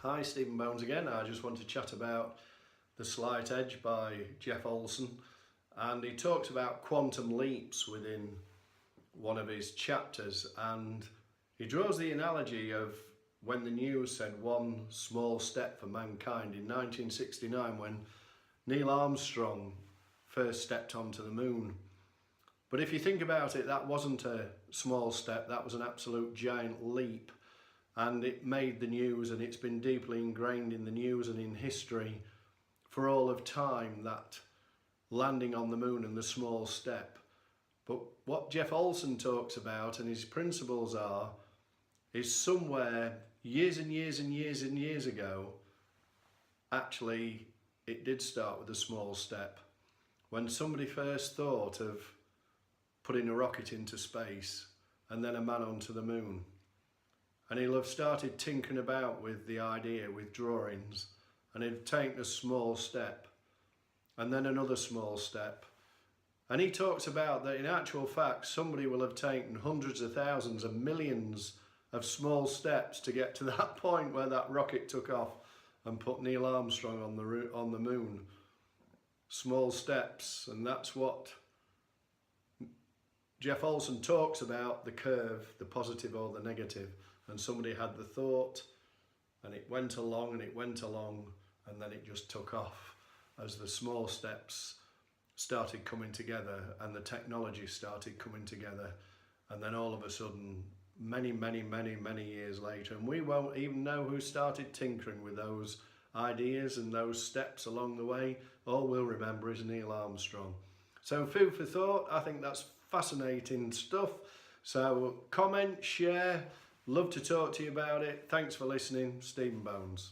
Hi, Stephen Bones again. I just want to chat about The Slight Edge by Jeff Olson, and he talks about quantum leaps within one of his chapters, and he draws the analogy of when the news said one small step for mankind in 1969 when Neil Armstrong first stepped onto the moon. But if you think about it, that wasn't a small step, that was an absolute giant leap. And it made the news, and it's been deeply ingrained in the news and in history for all of time, that landing on the moon and the small step. But what Jeff Olson talks about, and his principles are, is somewhere years and years and years and years ago, actually it did start with a small step. When somebody first thought of putting a rocket into space and then a man onto the moon. And he'll have started tinkering about with the idea, with drawings, and he'd taken a small step and then another small step. And he talks about that in actual fact, somebody will have taken hundreds of thousands and millions of small steps to get to that point where that rocket took off and put Neil Armstrong on the moon. Small steps, and that's what Jeff Olson talks about, the curve, the positive or the negative. And somebody had the thought, and it went along and it went along, and then it just took off as the small steps started coming together and the technology started coming together. And then all of a sudden, many, many, many, many years later, and we won't even know who started tinkering with those ideas and those steps along the way. All we'll remember is Neil Armstrong. So food for thought. I think that's fascinating stuff. So comment, share. Love to talk to you about it. Thanks for listening. Stephen Bones.